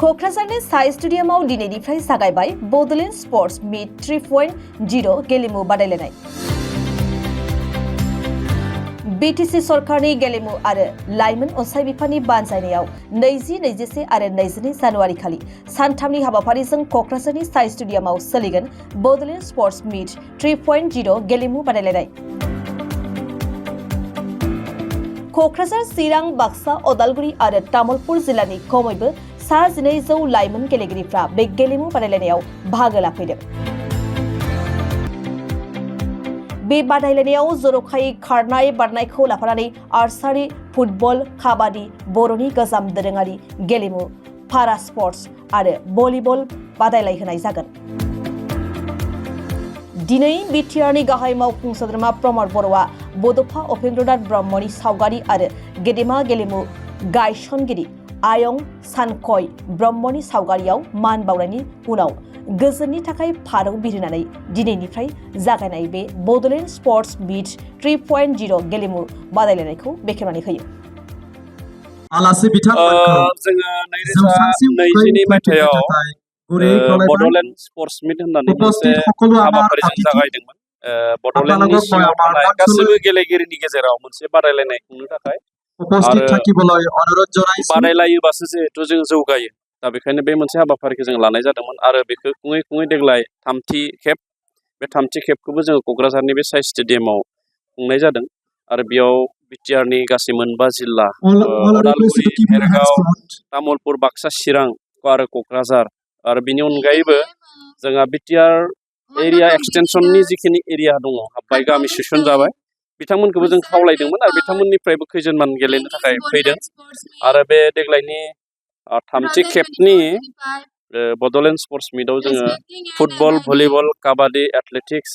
क'क्राझारनि साइ स्टेडियामाव दिनैनिफ्राय जागायबाय बड'लेण्ड स्पर्ट्स मीट 3.0 गेलेमु बादायलायनाय। बीटीसी सरकारनि गेलेमु आरो लाइमोन अनसाय बिफाननि बानजायनायाव 20-21 आरो 22 जानुवारि खालि सानथामनि हाबाफारिजों क'क्राझारनि साइ स्टेडियामाव सोलिगोन बड'लेण्ड स्पर्ट्स मीट 3.0 गेलेमु बादायलायनाय। क'क्राझार, चिरां, बाक्सा, अदालगुरि आरो तामुलपुर जिल्लानि खमैबो 1200 लाइमोन गेलेगिरिफ्रा बे गेलेमु बादायलायनायाव बाहागो लाफैदों। बे बादायलायनायाव जर'खायै खारनाय बारनायखौ लाफानानै आर्चारि, फुटबल, काबादि, बर'नि गोजाम दोरोङारि गेलेमु, पारा स्पर्ट्स आरो भलिबल बादायलायहोनाय जागोन। दिनै बिटिआरनि गाहाय मावफुं सोद्रोमा प्रमद बर'आ बड'फा उपेन्द्रनाथ ब्रह्मनि सावगारि आरो गेदेमा गेलेमु गायसनगिरि आयं सानकय ब्रह्मनि सावगारियाव मान बावनायनि उनाव गोजोननि थाखाय फारौ बिरहोनानै दिनैनिफ्राय जागायनाय बे बड'लेण्ड स्पर्ट्स मीट 3.0 गेलेमु बादायलायनायखौ बेखेवनानै होयो। आलासि बिथांमोनखौ जोङो 2022 मायथाइयाव बड'लेण्ड स्पर्ट्स मीट होननानै मोनसे हाबाफारिजों जागायदोंमोन। बड'लेण्डनि सिङाव थानाय गासैबो गेलेगिरिनि गेजेराव मोनसे बादायलायनाय खुंनो थाखाय बादायलायोबासो जिहेथु जों जौगायो, दा बेखायनो बे मोनसे हाबाफारिखौ जों लानाय जादोंमोन आरो बेखौ खुङै खुङै देग्लाय थामथि खेबखौबो जोङो क'क्राझारनि बे साइ स्टेडियामाव खुंनाय जादों आरो बेयाव बिटिआरनि गासै 9 जिल्ला अदालगुरि, भेरगाव, तामुलपुर, बाक्सा, चिरां आरो क'क्राझार आरो बिनि अनगायैबो जोंहा बिटिआर एरिया एक्सटेनसननि जिखिनि एरिया दङ हाबबाय गामि सोसनजाबाय बिथांमोनखौबो जों खावलायदोंमोन आरो बिथांमोननिफ्रायबो खैजोनमान गेलेनो थाखाय फैदों आरो बे देग्लायनि थामथि खेबनि बड'लेण्ड स्पर्ट्स मीटआव जोङो फुटबल, भलिबल, काबादि, एथलेटिक्स,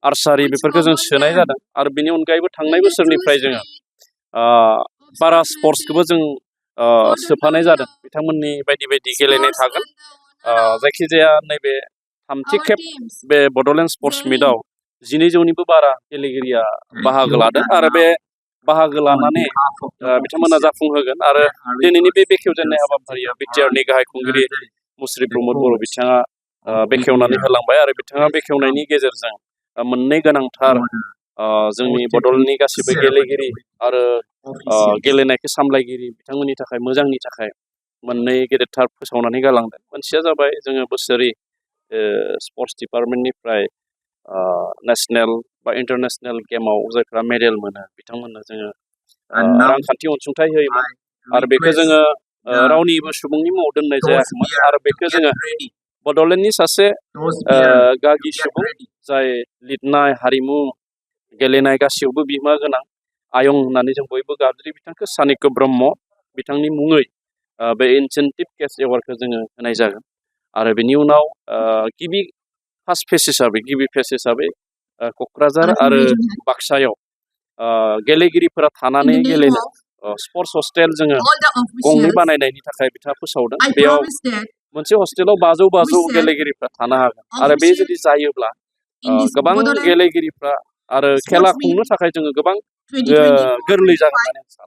आर्चारि बेफोरखौ जों सोनाय जादों आरो बिनि अनगायैबो थांनाय बोसोरनिफ्राय जोङो पारा स्पर्ट्सखौबो जों सोफानाय जादों। बिथांमोननि बायदि बायदि गेलेनाय थागोन। जायखिजाया नैबे थामथि खेब बे बड'लेण्ड स्पर्ट्स मीटआव 1200निबो बारा गेलेगिरिया बाहागो लादों आरो बे बाहागो लानानै बिथांमोना जाफुंहोगोन आरो दिनैनि बे बेखेवजेननाय हाबाफारिया बिटिआरनि गाहाय खुंगिरि मुस्रि प्रमद बर' बिथाङा बेखेवनानै होलांबाय आरो बिथाङा बेखेवनायनि गेजेरजों मोननै गोनांथार जोंनि बड'लेण्डनि गासिबो गेलेगिरि आरो गेलेनायखौ सामलायगिरि बिथांमोननि थाखाय मोजांनि थाखाय मोननै गेदेरथार फोसावनानै गालांदों। मोनसेया जाबाय जोङो बोसोरै स्पर्ट्स डिपार्टमेन्टनिफ्राय नेसनेल बा इन्टारनेसनेल गेमाव जायफ्रा मेडेल मोनो बिथांमोननो जोङो रांखान्थि अनसुंथाइ होयोमोन आरो बेखौ जोङो रावनिबो सुबुंनि मुङाव दोननाय जायाखैमोन आरो बेखौ जोङो बड'लेण्डनि सासे गागि सुबुं जाय लिरनाय, हारिमु, गेलेनाय गासैयावबो बिहोमा गोनां आयं होननानै जों बयबो गाबज्रियो बिथांखौ सानिक्य ब्रह्म बिथांनि मुङै बे इनसेन्टिभ केस एवार्डखौ जोङो होनाय जागोन आरो बिनि उनाव गिबि फेस हिसाबै क'क्राझार आरो बाक्सायाव गेलेगिरिफोरा थानानै गेलेनो स्पर्ट्स हस्टेल जोङो गंनै बानायनायनि थाखाय बिथाङा फोसावदों। बेयाव मोनसे हस्टेलाव 500 गेलेगिरिफ्रा थानो हागोन आरो बे जुदि जायोब्ला गोबां गेलेगिरिफ्रा आरो खेला खुंनो थाखाय जोङो गोबां गोरलै जागोन होननानै आं सानो।